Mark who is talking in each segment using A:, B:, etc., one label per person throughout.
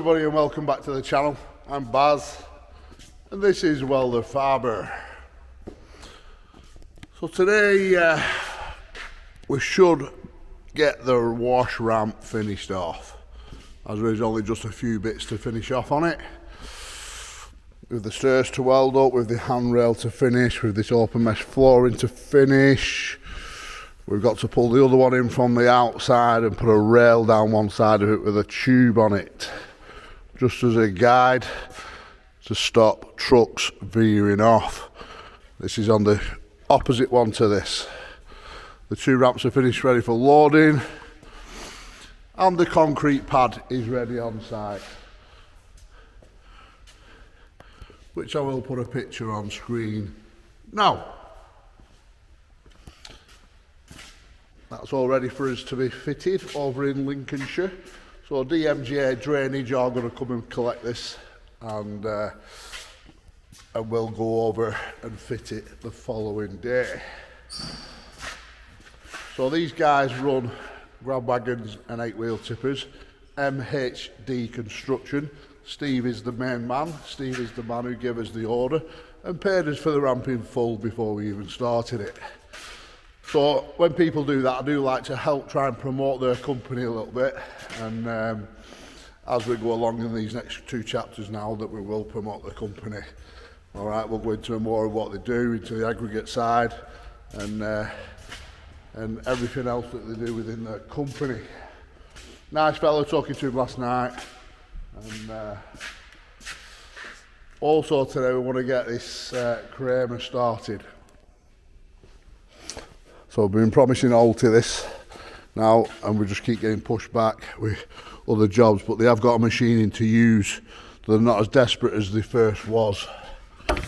A: everybody and welcome back to the channel. I'm Baz and this is WELDERFABBER. So today we should get the wash ramp finished off, as there is only just a few bits to finish off on it. With the stairs to weld up, with the handrail to finish, with this open mesh flooring to finish. We've got to pull the other one in from the outside and put a rail down one side of it with a tube on it, just as a guide to stop trucks veering off. This is on the opposite one to this. The two ramps are finished, ready for loading, and the concrete pad is ready on site, which I will put a picture on screen now. That's all ready for us to be fitted over in Lincolnshire. So DMGA Drainage are going to come and collect this, and we'll go over and fit it the following day. So these guys run grab wagons and 8-wheel tippers. MHD Construction. Steve is the main man. Steve is the man who gave us the order and paid us for the ramp in full before we even started it. So when people do that, I do like to help try and promote their company a little bit, and as we go along in these next two chapters now, that we will promote the company. All right, we'll go into more of what they do, into the aggregate side, and everything else that they do within the company. Nice fellow, talking to him last night, and also today we want to get this Kramer started. So I've been promising Alti this now, and we just keep getting pushed back with other jobs, but they have got a machine in to use. They're not as desperate as they first was. But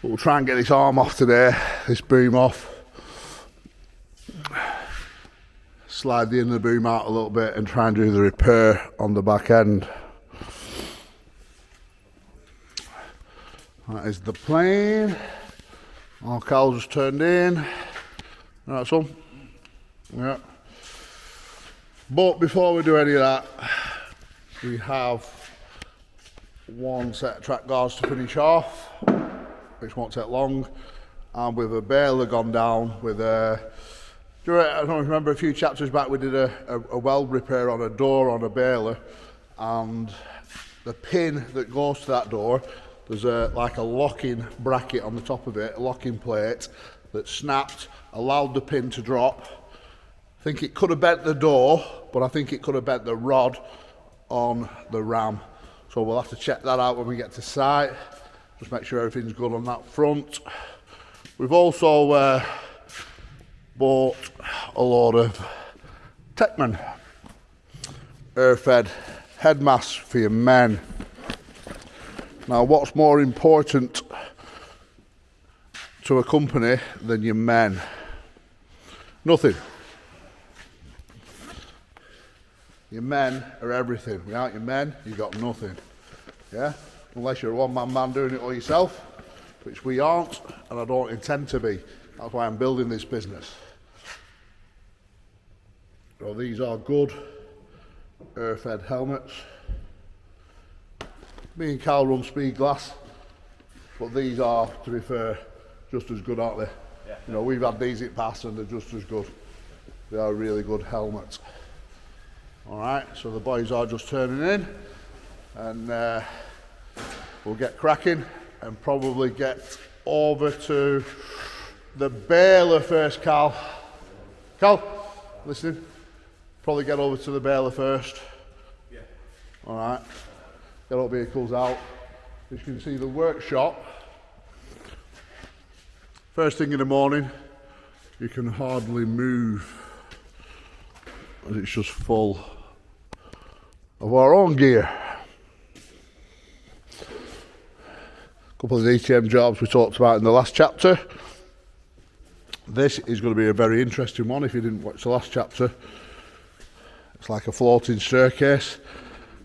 A: we'll try and get this arm off today, this boom off. Slide the inner boom out a little bit and try and do the repair on the back end. That is the plane. Our cows just turned in. Right, son? Yeah. But before we do any of that, we have one set of track guards to finish off, which won't take long, and with a baler gone down with a... I don't remember, a few chapters back we did a weld repair on a door on a baler, and the pin that goes to that door, there's like a locking bracket on the top of it, a locking plate that snapped, allowed the pin to drop. I think it could have bent the door, but I think it could have bent the rod on the ram. So we'll have to check that out when we get to site. Just make sure everything's good on that front. We've also bought a load of Techman air-fed head masks for your men. Now, what's more important to a company than your men? Nothing. Your men are everything. Without your men, you've got nothing. Yeah? Unless you're a one-man man doing it all yourself, which we aren't, and I don't intend to be. That's why I'm building this business. So these are good air-fed helmets. Me and Cal run speed glass, but these are, to be fair, just as good, aren't they? Yeah. You know, we've had these in past and they're just as good. They are really good helmets. All right, so the boys are just turning in, and we'll get cracking and probably get over to the baler first, Cal. Cal, listen. Probably get over to the baler first. Yeah. All right. Get all vehicles out. As you can see, the workshop. First thing in the morning, you can hardly move, as it's just full of our own gear. A couple of the ATM jobs we talked about in the last chapter. This is going to be a very interesting one if you didn't watch the last chapter. It's like a floating staircase,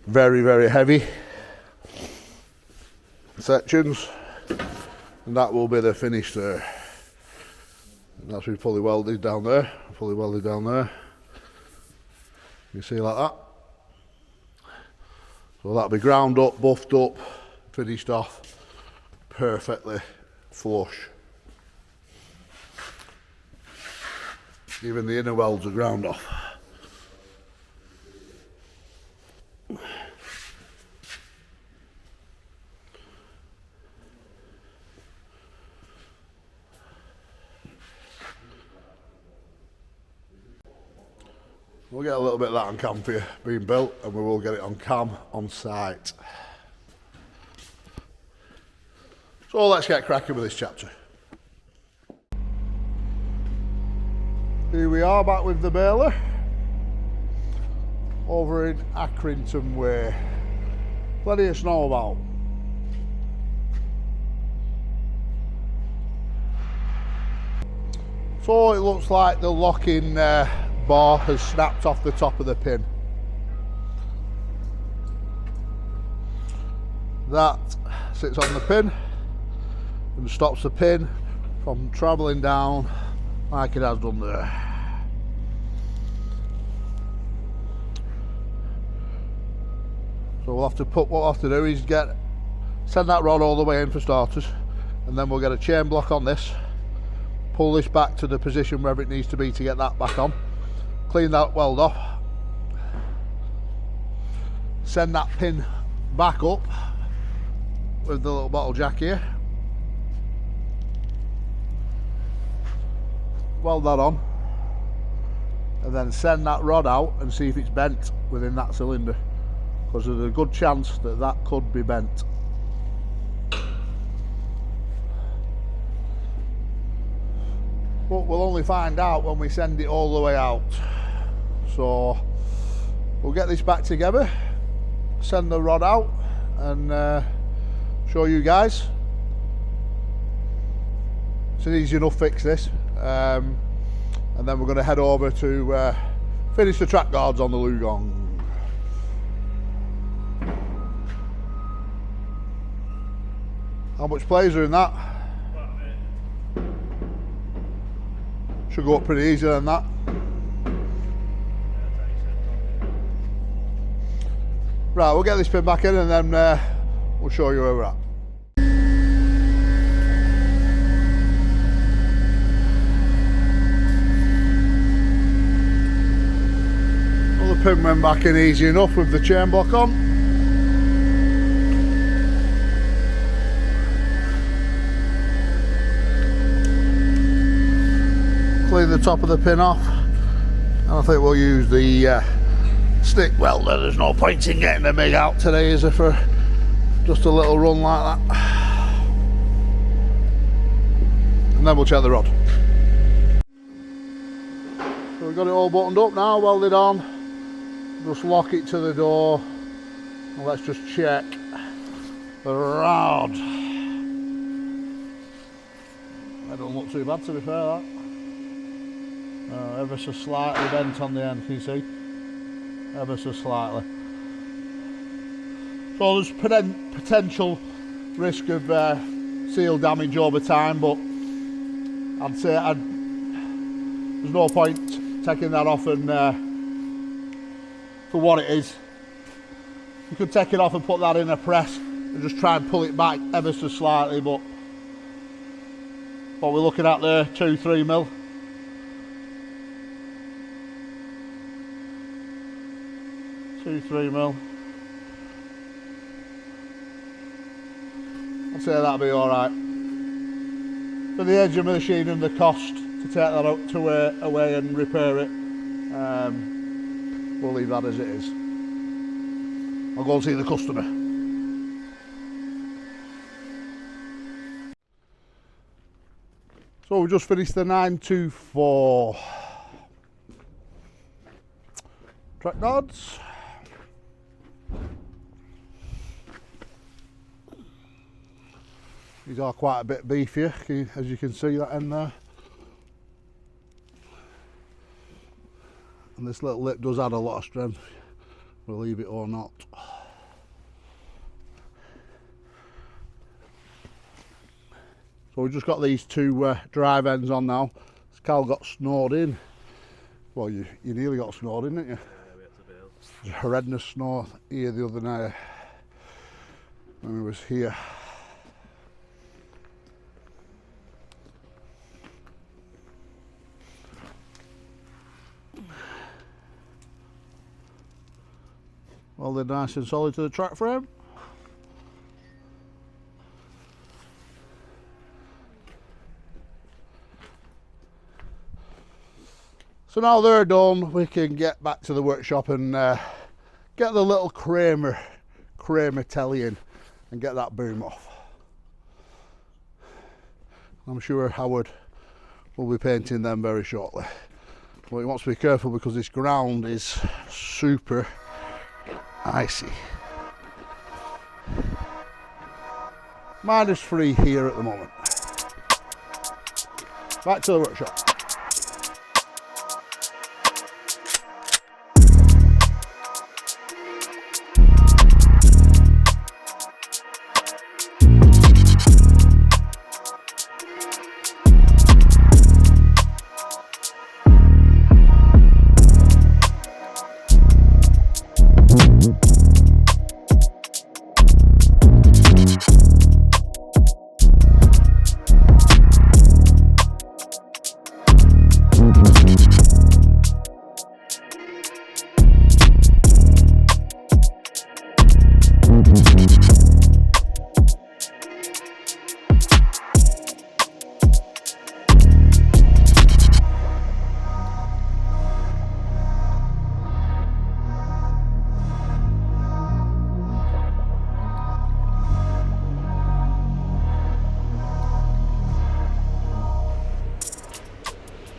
A: very, very heavy sections, and that will be the finish there. And that's been fully welded down there, You see like that. So that'll be ground up, buffed up, finished off, perfectly flush. Even the inner welds are ground off. We'll get a little bit of that on cam for you being built, and we will get it on cam on site. So let's get cracking with this chapter. Here we are back with the baler over in Accrington Way. Plenty of snow about. So it looks like the locking bar has snapped off the top of the pin. That sits on the pin and stops the pin from travelling down like it has done there. So we'll have to what we'll have to do is send that rod all the way in for starters, and then we'll get a chain block on this, pull this back to the position wherever it needs to be to get that back on, clean that weld off, send that pin back up with the little bottle jack here, weld that on, and then send that rod out and see if it's bent within that cylinder, because there's a good chance that that could be bent. But we'll only find out when we send it all the way out. So we'll get this back together, send the rod out, and show you guys. It's an easy enough fix, this. And then we're going to head over to finish the track guards on the Lugong. How much plays are in that? Should go up pretty easy than that. Right, we'll get this pin back in and then we'll show you where we're at. Well, the pin went back in easy enough with the chain block on. Clean the top of the pin off, and I think we'll use the stick welder. There's no point in getting the MIG out today, is there, for just a little run like that. And then we'll check the rod. So we've got it all buttoned up now, welded on. Just lock it to the door, and let's just check the rod. That don't look too bad, to be fair, that. Ever so slightly bent on the end, can you see? Ever so slightly. So there's potential risk of seal damage over time, but I'd say there's no point taking that off and for what it is. You could take it off and put that in a press and just try and pull it back ever so slightly, but what we're looking at there, 2-3 mil. 2-3 mil. I'd say that'll be alright. For the edge of the machine and the cost to take that out to away and repair it, we'll leave that as it is. I'll go and see the customer. So we just finished the 924 track guards. These are quite a bit beefier, as you can see that end there. And this little lip does add a lot of strength, believe it or not. So we've just got these two drive ends on now. Cal got snowed in. Well, you nearly got snowed in, didn't you? Yeah, we had to bail. There's a horrendous snow here the other night. when he was here. Welded nice and solid to the track frame. So now they're done, we can get back to the workshop and get the little Kramer telly in and get that boom off. I'm sure Howard will be painting them very shortly. But he wants to be careful because this ground is super icy. -3 here at the moment. Back to the workshop.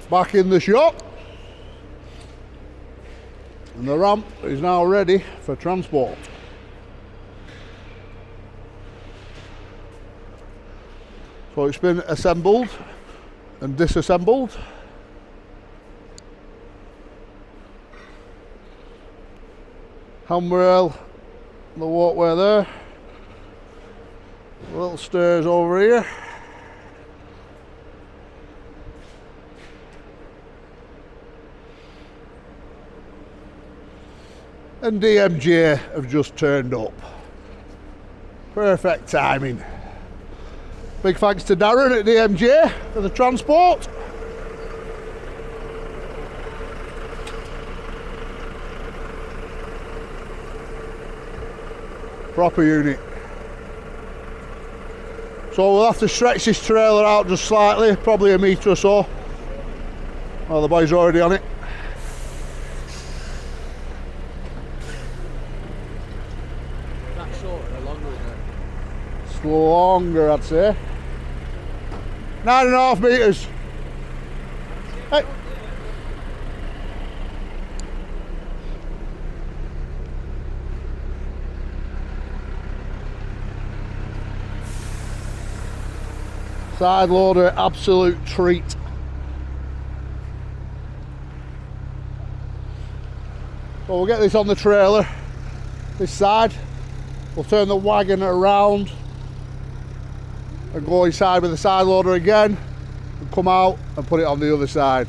A: Back in the shop, and the ramp is now ready for transport. So it's been assembled and disassembled. Handrail, the walkway there, little stairs over here. And DMJ have just turned up. Perfect timing. Big thanks to Darren at DMJ for the transport. Proper unit. So we'll have to stretch this trailer out just slightly, probably a metre or so. Well, the boys are already on it. Longer, I'd say. 9.5 metres. Hey. Side loader, absolute treat. So we'll get this on the trailer, this side. We'll turn the wagon around and go inside with the side loader again and come out and put it on the other side.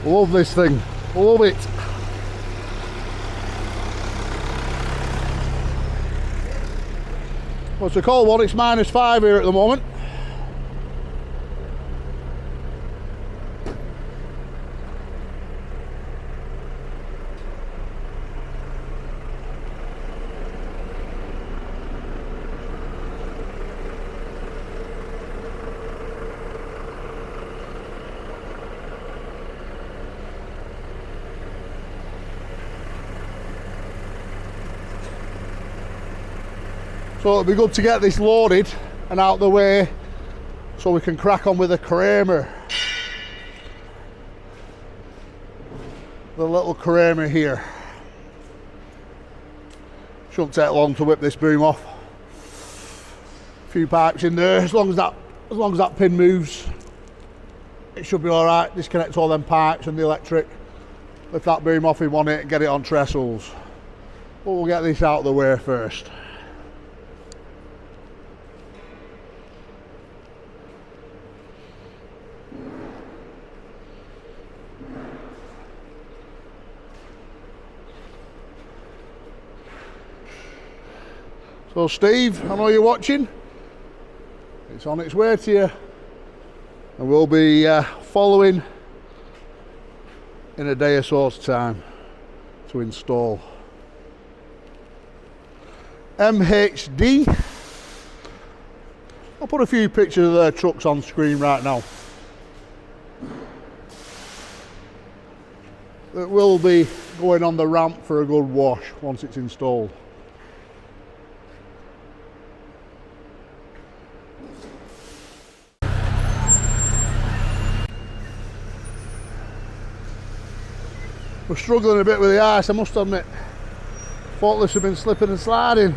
A: Love this thing, love it. Well, it's a cold one, it's -5 here at the moment. So it'll be good to get this loaded and out the way so we can crack on with the Kramer. The little Kramer here. Shouldn't take long to whip this boom off. A few pipes in there, as long as that pin moves, it should be alright. Disconnect all them pipes and the electric. Lift that boom off in one hit and get it on trestles. But we'll get this out of the way first. So Steve, I know you're watching. It's on its way to you, and we'll be following in a day or so's time to install. MHD. I'll put a few pictures of their trucks on screen right now. It will be going on the ramp for a good wash once it's installed. We're struggling a bit with the ice, I must admit. Forklifts have been slipping and sliding.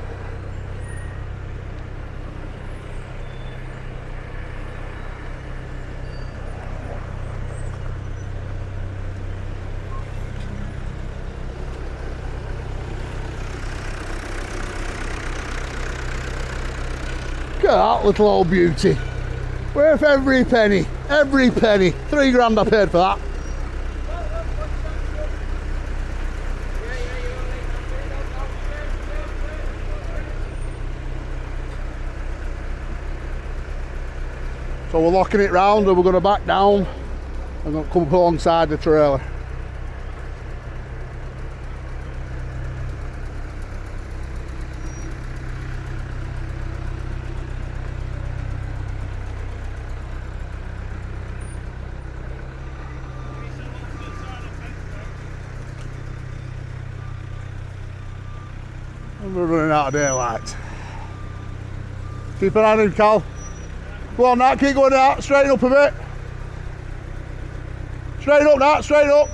A: Look at that little old beauty. Worth every penny, every penny. £3 I paid for that. So we're locking it round and we're going to back down and going to come up alongside the trailer. And we're running out of daylight. Keep an eye on him, Cal. Go on, Nat, keep going out, straighten up a bit. Straighten up, Nat, straighten up.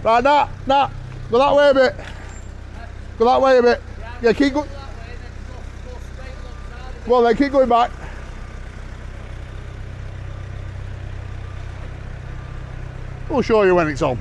A: Right, Nat, go that way a bit. Go that way a bit. Yeah, keep going. Go on then, keep going back. We'll show you when it's on.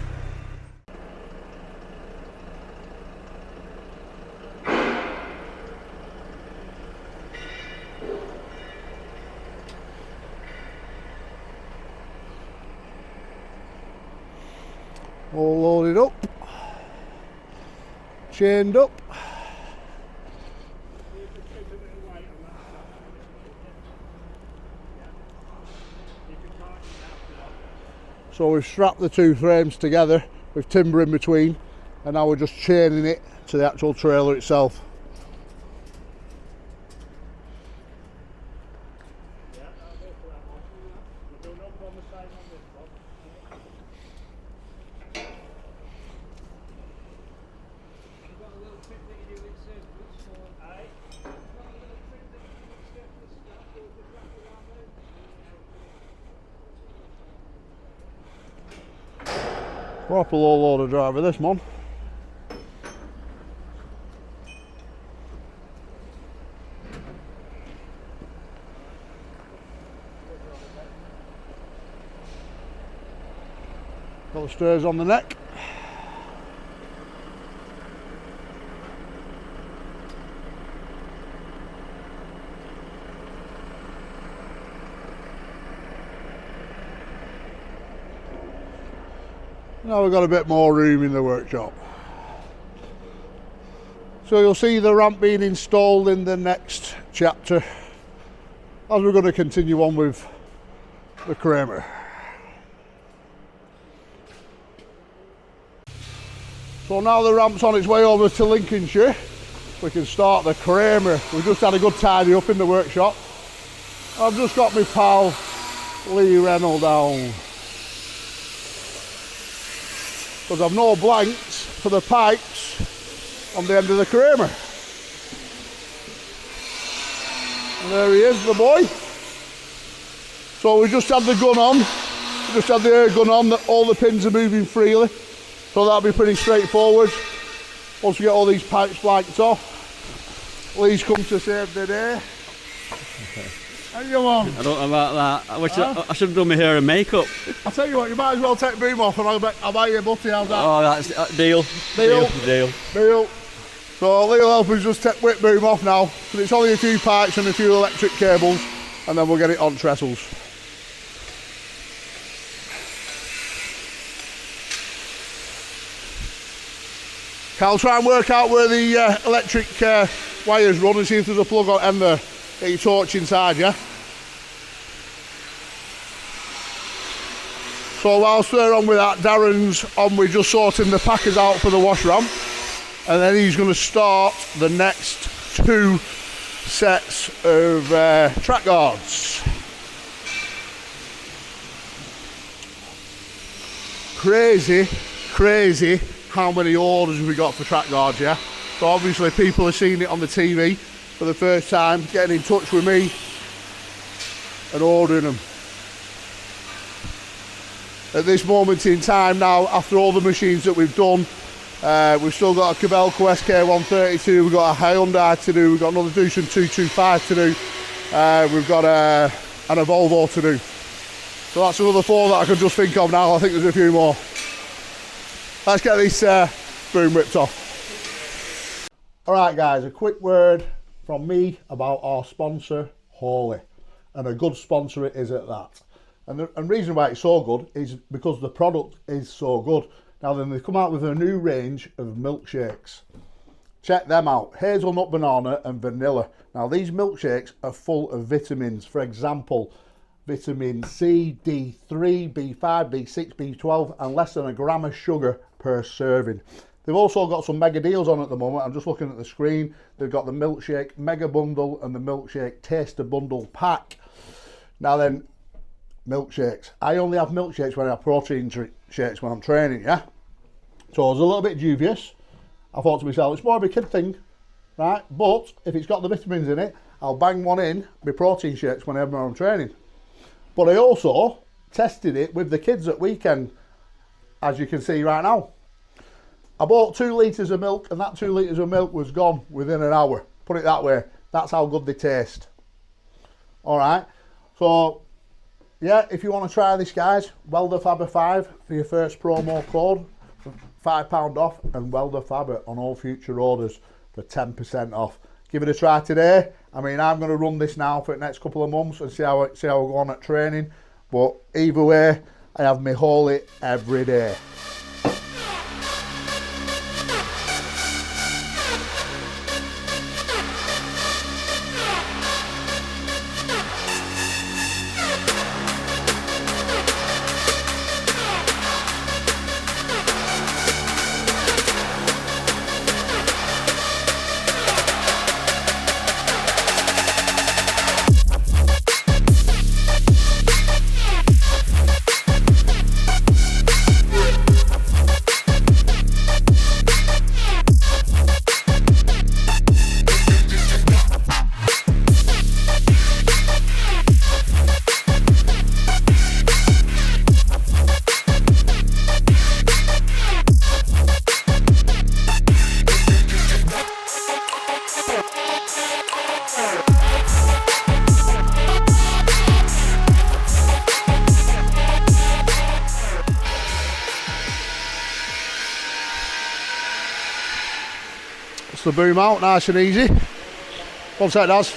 A: All loaded up, chained up. So we've strapped the two frames together with timber in between, and now we're just chaining it to the actual trailer itself. Proper low loader driver, this one. Got the stairs on the neck. Now we've got a bit more room in the workshop. So you'll see the ramp being installed in the next chapter as we're going to continue on with the Kramer. So now the ramp's on its way over to Lincolnshire, we can start the Kramer. We've just had a good tidy up in the workshop. I've just got my pal Lee Reynolds down, because I've no blanks for the pipes on the end of the Kramer. And there he is, the boy. So we just had the gun on, we just had the air gun on, that all the pins are moving freely. So that'll be pretty straightforward. Once we get all these pipes blanked off, Lee's come to save the day. Okay. How you on?
B: I don't know about that. I should have done my hair and makeup.
A: I'll tell you what, you might as well take the boom off and I'll buy you a butty. How's that?
B: Oh, that's deal. Deal.
A: So Lee will help us just take whip boom off now, but it's only a few pipes and a few electric cables, and then we'll get it on trestles. I'll try and work out where the electric wires run and see if there's a plug on end there. Get your torch inside, yeah? So whilst they're on with that, Darren's on with just sorting the packers out for the wash ramp, and then he's going to start the next 2 sets of track guards. Crazy how many orders we got for track guards, yeah? So obviously people are seeing it on the TV for the first time, getting in touch with me and ordering them. At this moment in time now, after all the machines that we've done, we've still got a Kobelco SK132, we've got a Hyundai to do, we've got another Doosan 225 to do, we've got and a Volvo to do. So that's another 4 that I can just think of now. I think there's a few more. Let's get this boom whipped off. Alright guys, a quick word from me about our sponsor, Hawley. And a good sponsor it is at that. And the reason why it's so good is because the product is so good. Now then, they've come out with a new range of milkshakes. Check them out. Hazelnut banana and vanilla. Now these milkshakes are full of vitamins. For example, vitamin C, D3, B5, B6, B12 and less than a gram of sugar per serving. They've also got some mega deals on at the moment. I'm just looking at the screen. They've got the milkshake mega bundle and the milkshake taster bundle pack. Now then, milkshakes. I only have milkshakes when I have protein shakes when I'm training, yeah? So I was a little bit dubious. I thought to myself, it's more of a kid thing, right? But if it's got the vitamins in it, I'll bang one in with protein shakes whenever I'm training. But I also tested it with the kids at weekend, as you can see right now. I bought 2 litres of milk and that 2 litres of milk was gone within an hour. Put it that way. That's how good they taste. Alright, so yeah, if you want to try this, guys, WELDERFABBER5 for your first promo code, £5 off, and WELDERFABBER on all future orders for 10% off. Give it a try today. I mean, I'm going to run this now for the next couple of months and see how we go on at training. But either way, I have my Hawley every day. The boom out nice and easy. One sec, Daz.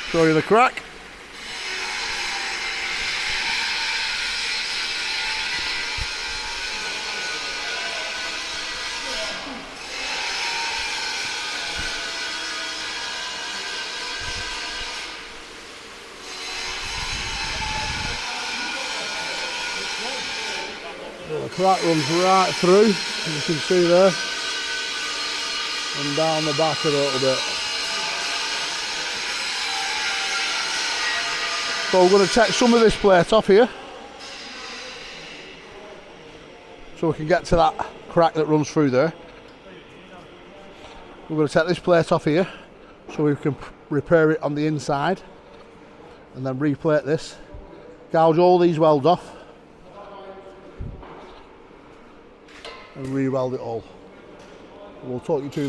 A: Show you the crack. The crack runs right through, as you can see there, and down the back a little bit. So we're going to take some of this plate off here, so we can get to that crack that runs through there. We're going to take this plate off here, so we can repair it on the inside, and then replate this, gouge all these welds off, and re-weld it all. We'll talk you through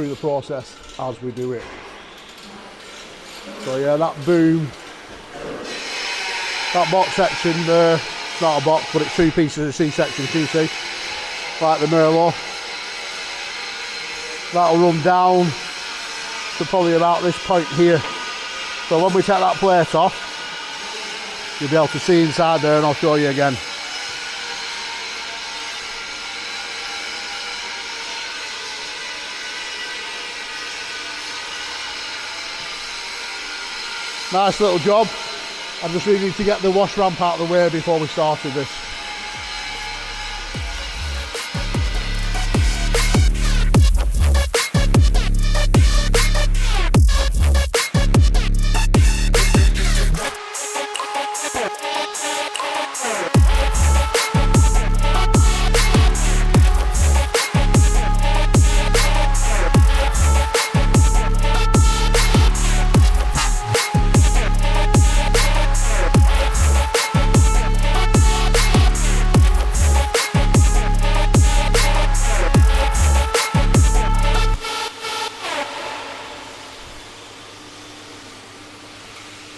A: the process as we do it. So yeah, that boom, that box section there, it's not a box but it's 2 pieces of C-section QC, like the Merlot. That'll run down to probably about this point here. So when we take that plate off, you'll be able to see inside there, and I'll show you again. Nice little job. I just really need to get the wash ramp out of the way before we started this.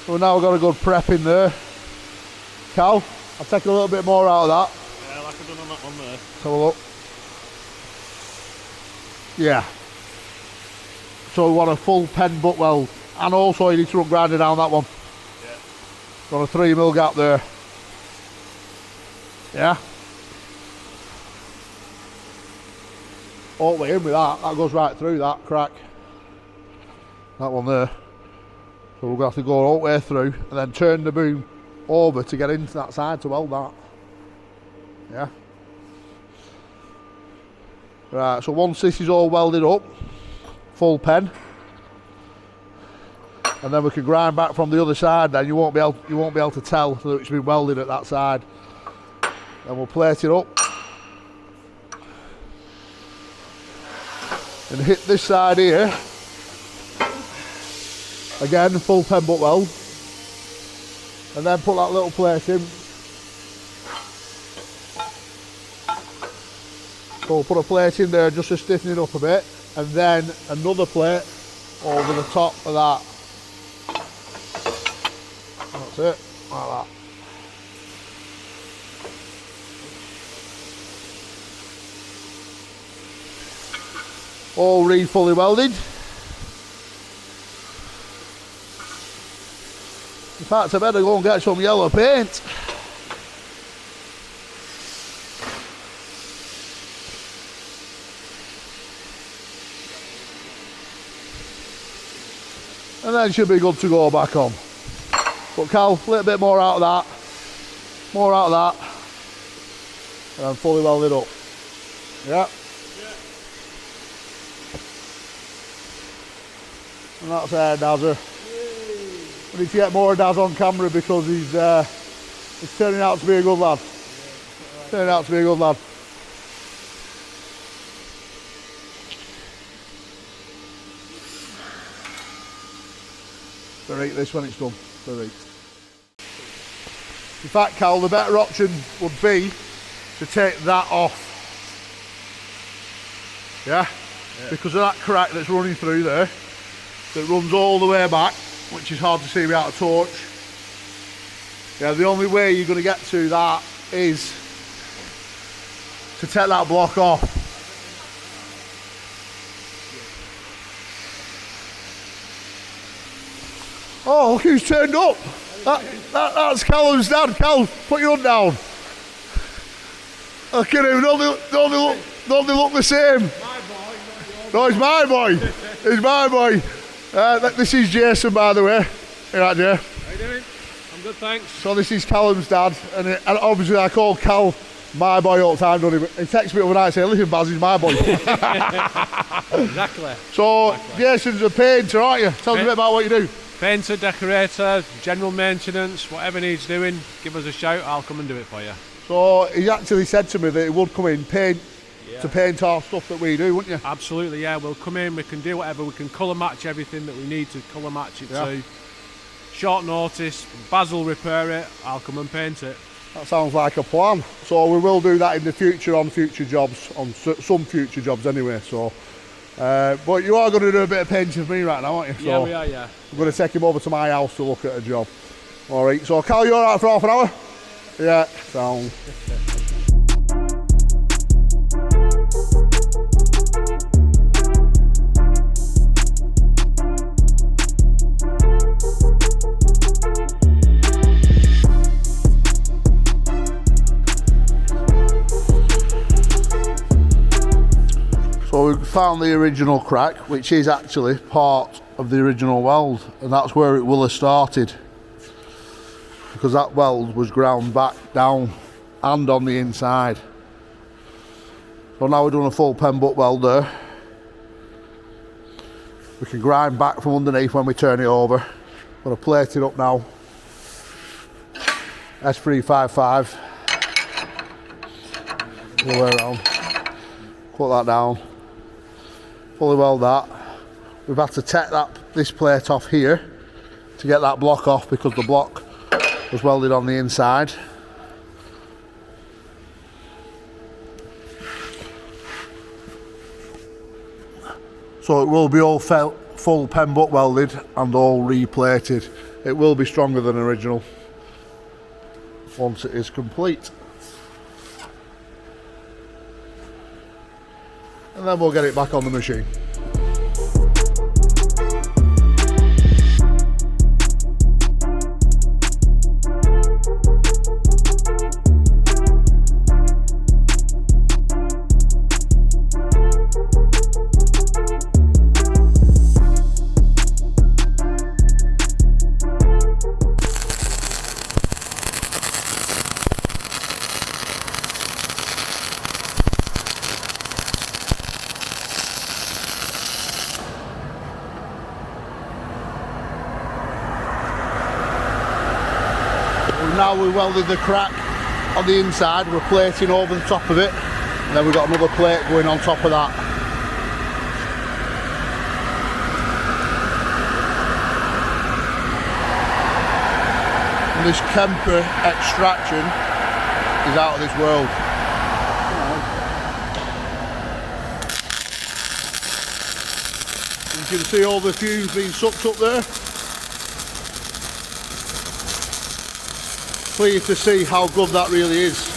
A: So now we've got a good prep in there. Cal, I'll take a little bit more out of that.
B: Yeah, like I've done on that one there.
A: Let's have a look. Yeah. So we want a full pen butt weld. And also you need to run grinder down that one.
B: Yeah.
A: Got a 3mm gap there. Yeah. All the way in with that. That goes right through that crack. That one there. So we're going to have to go all the way through and then turn the boom over to get into that side to weld that. Yeah. Right, so once this is all welded up, full pen, and then we can grind back from the other side, then you won't be able to tell that it's been welded at that side. Then we'll plate it up and hit this side here. Again, full pen butt weld, and then put that little plate in. So we'll put a plate in there just to stiffen it up a bit, and then another plate over the top of that. That's it, like that. All fully welded. In fact, I better go and get some yellow paint. And then should be good to go back on. But Cal, a little bit more out of that. More out of that. And then fully welded up. Yeah. And that's our Dazzer. We need to get more Daz on camera because he's turning out to be a good lad. Turning out to be a good lad. They'll eat this when it's done. They'll eat. In fact, Cal, the better option would be to take that off. Yeah? Because of that crack that's running through there, that runs all the way back, which is hard to see without a torch. Yeah, the only way you're going to get to that is to take that block off. Oh, look who's turned up. That's Callum's dad. Cal, put your hood down. Look at him, don't they look the same?
C: My boy,
A: no, he's my boy. He's my boy. This is Jason, by the way. You right, Jay?
C: How you doing? I'm good, thanks.
A: So this is Callum's dad, and obviously I call Cal my boy all the time, don't he? He texts me overnight saying, listen, Baz, he's my boy.
C: Exactly.
A: So, Jason's a painter, aren't you? Tell us a bit about what you do.
C: Painter, decorator, general maintenance, whatever needs doing, give us a shout, I'll come and do it for you.
A: So he actually said to me that he would come in to paint our stuff that we do, wouldn't you?
C: Absolutely, yeah. We'll come in, we can do whatever, we can colour match everything that we need to colour match it to. Short notice, Baz will repair it, I'll come and paint it.
A: That sounds like a plan. So we will do that in the future on future jobs, on some future jobs anyway. So, but you are going to do a bit of painting for me right now, aren't you? So
C: Yeah, we are, yeah.
A: I'm going to take him over to my house to look at a job. All right. So Cal, you all right for half an hour? Yeah. Sound. So we found the original crack, which is actually part of the original weld, and that's where it will have started, because that weld was ground back down and on the inside. So now we're doing a full pen butt weld there. We can grind back from underneath when we turn it over. Got to plate it up now. S355. All the way around. Put that down. Fully weld that. We've had to take this plate off here to get that block off, because the block was welded on the inside. So it will be all full pen butt welded and all replated. It will be stronger than original once it is complete. And then we'll get it back on the machine. Now we welded the crack on the inside, we're plating over the top of it, and then we've got another plate going on top of that. And this Kemper extraction is out of this world. You can see all the fumes being sucked up there. Pleased to see how good that really is.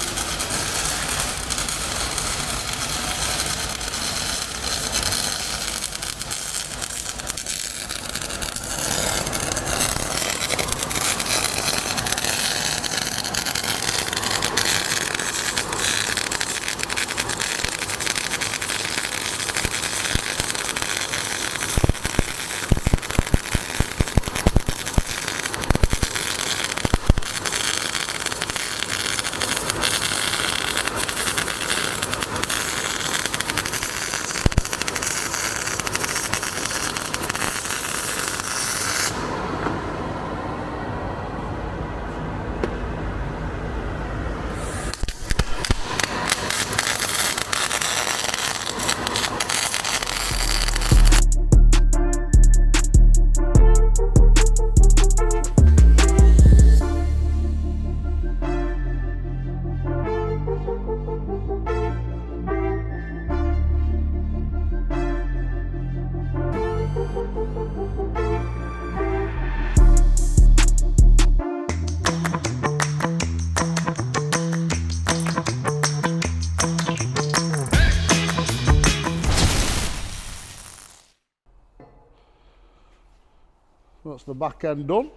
A: That's the back end done.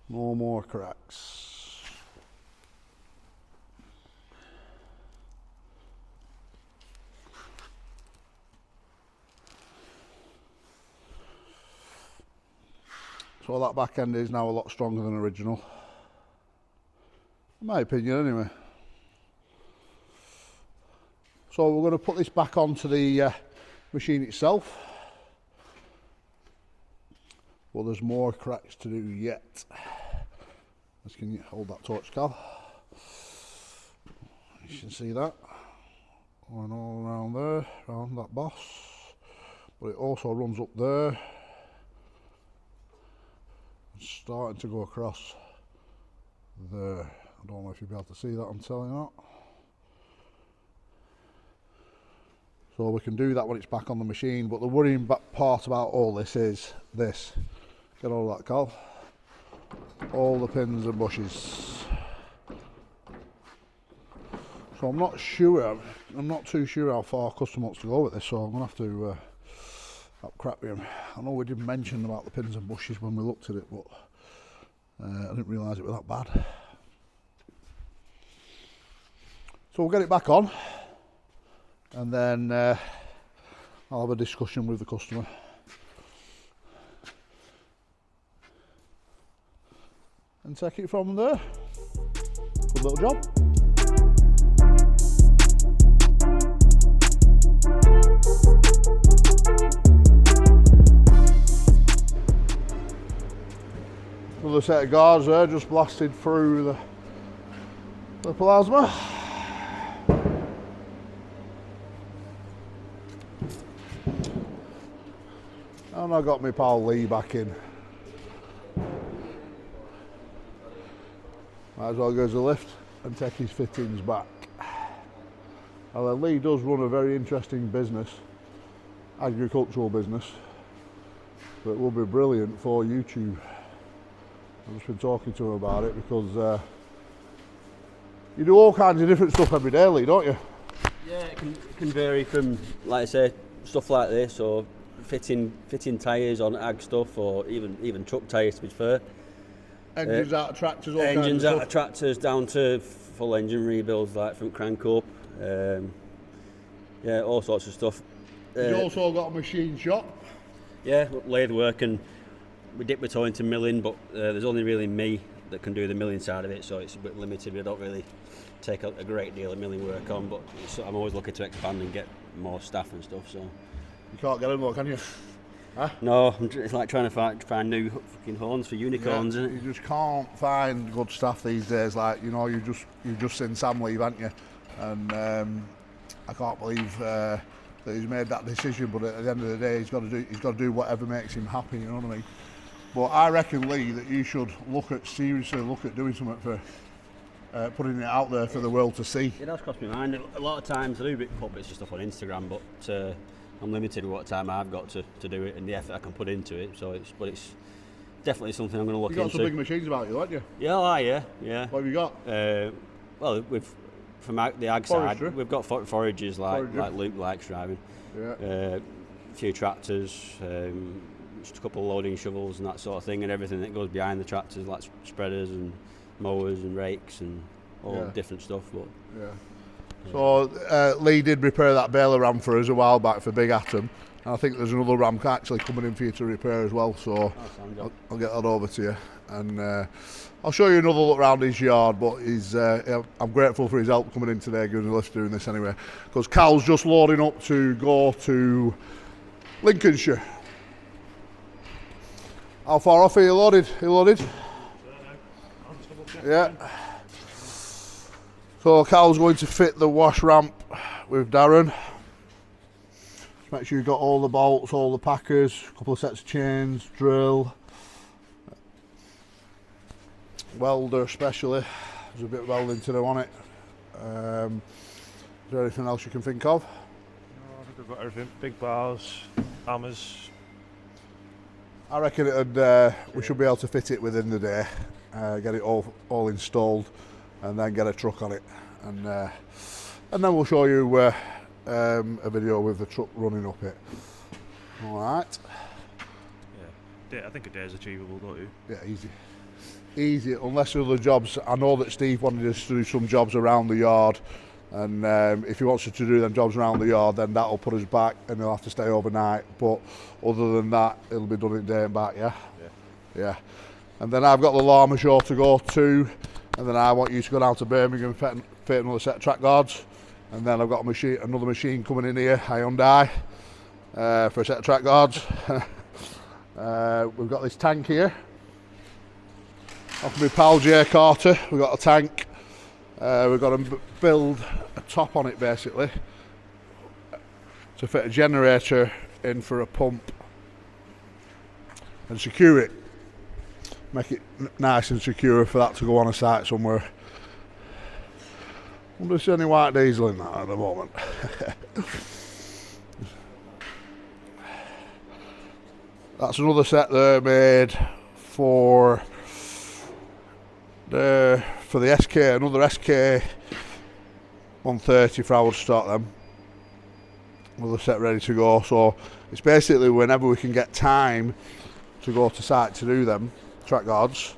A: No more cracks. So that back end is now a lot stronger than original. In my opinion anyway. So we're going to put this back onto the machine itself. Well, there's more cracks to do yet. Can you hold that torch, Cal? You can see that. Going all around there, around that boss. But it also runs up there. It's starting to go across there. I don't know if you'll be able to see that, I'm telling you that. So we can do that when it's back on the machine, but the worrying part about all this is this. Get all that, Cal. All the pins and bushes. So I'm not too sure how far custom wants to go with this, so I'm going to have to have crap with him. I know we did mention about the pins and bushes when we looked at it, but I didn't realise it was that bad. So we'll get it back on. and then I'll have a discussion with the customer. And take it from there. Good little job. Another set of guards there, just blasted through the plasma. And I got my pal Lee back in. Might as well go to the lift and take his fittings back. Although Lee does run a very interesting business, agricultural business, that will be brilliant for YouTube. I've just been talking to him about it because you do all kinds of different stuff every day, Lee, don't you?
D: Yeah, it can vary from, like I say, stuff like this, or fitting tyres on ag stuff, or even truck tyres, to be fair.
A: Engines out of tractors, all kinds
D: Engines
A: of
D: out
A: stuff.
D: of tractors down to full engine rebuilds, like from crank up. Yeah, all sorts of stuff.
A: You've also got a machine shop.
D: Yeah, lathe work, and we dip my toe into milling, but there's only really me that can do the milling side of it, so it's a bit limited. We don't really take a great deal of milling work on, but I'm always looking to expand and get more staff and stuff. So
A: You can't get them though, can you? Huh?
D: no, it's like trying to find new fucking horns for unicorns,
A: Yeah,
D: isn't it?
A: you just can't find good staff these days. Like, you know, you've just seen Sam leave, haven't you? And I can't believe that he's made that decision. But at the end of the day, he's got to do whatever makes him happy. You know what I mean? But I reckon, Lee, that you should seriously look at doing something for putting it out there for the world to see.
D: It has crossed my mind. A lot of times I do put bits of stuff on Instagram, but I'm limited with what time I've got to do it and the effort I can put into it. So it's definitely something I'm going to look
A: You've got
D: into.
A: some big machines about you, haven't you?
D: Yeah.
A: What have you got?
D: Well, from the ag
A: Forestry.
D: side, we've got foragers like
A: Forager.
D: Luke likes driving.
A: Yeah.
D: A few tractors, just a couple of loading shovels and that sort of thing, and everything that goes behind the tractors, like spreaders and mowers and rakes and all different stuff. But
A: Yeah. So Lee did repair that baler ram for us a while back for Big Atom, and I think there's another ram actually coming in for you to repair as well. So I'll get that over to you, and I'll show you another look around his yard. But I'm grateful for his help coming in today, giving the lift doing this anyway, because Cal's just loading up to go to Lincolnshire. How far off are you loaded? Yeah. So Cal's going to fit the wash ramp with Darren. Make sure you've got all the bolts, all the packers, a couple of sets of chains, drill, welder especially. There's a bit of welding to do on it. Is there anything else you can think of?
B: No, I think I've got everything. Big bars, hammers.
A: I reckon we should be able to fit it within the day, get it all installed, and then get a truck on it, and then we'll show you a video with the truck running up it. All right.
B: Yeah, I think a day is achievable, don't you?
A: Yeah, easy. Unless other jobs. I know that Steve wanted us to do some jobs around the yard, and if he wants us to do them jobs around the yard, then that'll put us back, and he'll have to stay overnight. But other than that, it'll be done in day and back. Yeah. And then I've got the Llama show to go to. And then I want you to go down to Birmingham and fit another set of track guards. And then I've got another machine coming in here, Hyundai, for a set of track guards. We've got this tank here. Off my pal Jay Carter, we've got a tank. We've got to build a top on it basically to fit a generator in for a pump and secure it. Make it nice and secure for that to go on a site somewhere. Wonder if there's any white diesel in that at the moment. That's another set there made for the SK, another SK 130 for our stock them. Another set ready to go. So it's basically whenever we can get time to go to site to do them track guards,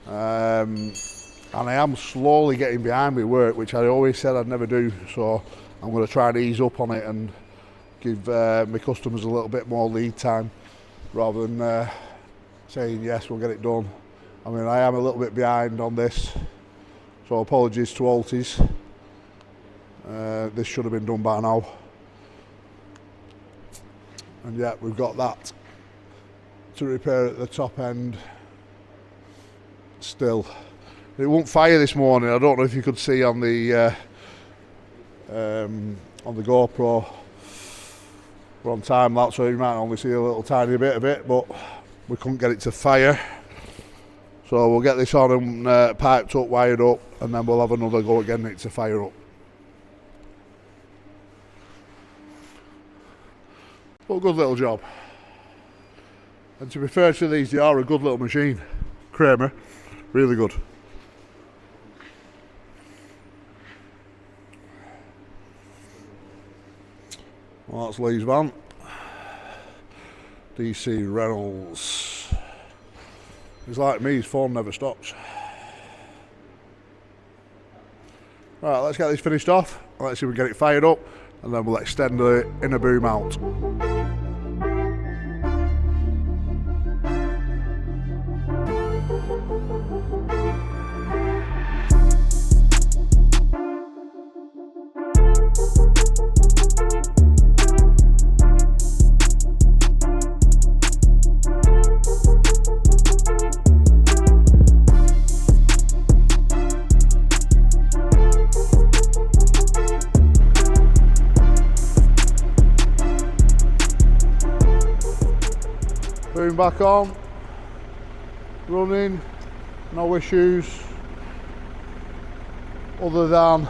A: and I am slowly getting behind my work, which I always said I'd never do, so I'm going to try and ease up on it and give my customers a little bit more lead time rather than saying yes, we'll get it done. I mean, I am a little bit behind on this, so apologies to Altis. This should have been done by now. And yeah, we've got that to repair at the top end still. It won't fire this morning. I don't know if you could see on the GoPro. We're on time lapse, so you might only see a little tiny bit of it, but we couldn't get it to fire. So we'll get this on and piped up, wired up, and then we'll have another go at getting it to fire up. But good little job. And to be fair to these, they are a good little machine. Kramer, really good. Well, that's Lee's van. DC Reynolds. He's like me, his phone never stops. Right, let's get this finished off. Let's see if we can get it fired up, and then we'll extend the inner boom out. Boom back on, running, no issues other than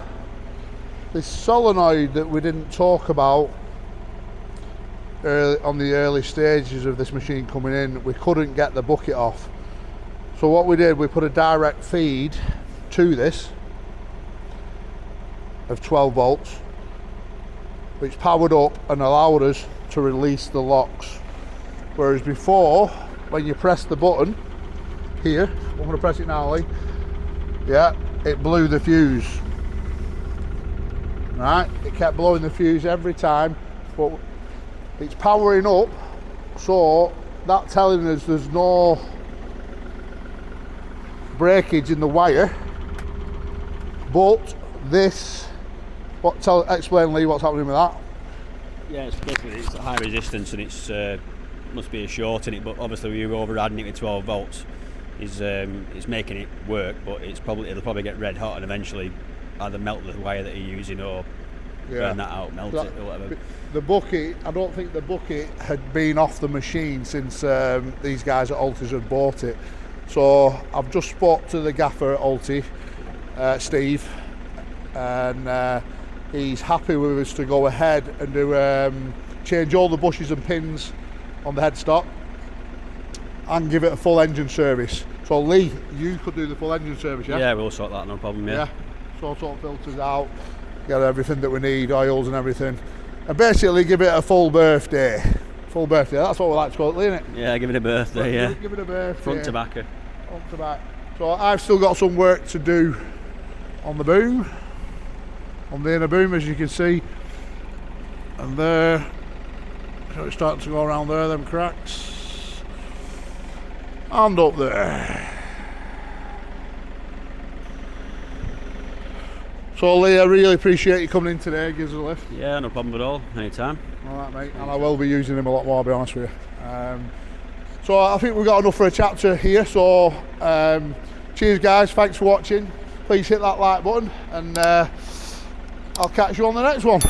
A: this solenoid that we didn't talk about on the early stages of this machine coming in. We couldn't get the bucket off, so what we did, we put a direct feed to this of 12 volts which powered up and allowed us to release the locks. Whereas before, when you press the button here, I'm going to press it now, Lee. Yeah, it blew the fuse. Right, it kept blowing the fuse every time, but it's powering up, so that's telling us there's no breakage in the wire. But this, explain, Lee, what's happening with that?
D: Yeah, it's basically it's a high resistance and it's must be a short in it, but obviously we were overriding it with 12 volts. It's making it work, but it'll probably get red hot and eventually either melt the wire that you're using or burn that out, melt it or whatever.
A: The bucket, I don't think the bucket had been off the machine since these guys at Altis had bought it. So I've just spoke to the gaffer at Altis, Steve, and he's happy with us to go ahead and do change all the bushes and pins on the headstock and give it a full engine service. So Lee, you could do the full engine service, yeah?
D: Yeah, we'll sort that, no problem, yeah.
A: Sort filters out, get everything that we need, oils and everything, and basically give it a full birthday. Full birthday, that's what we like to call it, isn't it?
D: Yeah, give it a birthday, yeah.
A: Give it a birthday.
D: Front to back.
A: Front to back. So I've still got some work to do on the boom, on the inner boom, as you can see, and there. So it's starting to go around there, them cracks, and up there. So Lee, I really appreciate you coming in today, gives us a lift.
D: Yeah, no problem at all, anytime.
A: Alright mate, and I will be using him a lot more, I'll be honest with you. So I think we've got enough for a chapter here, so cheers guys, thanks for watching. Please hit that like button, and I'll catch you on the next one.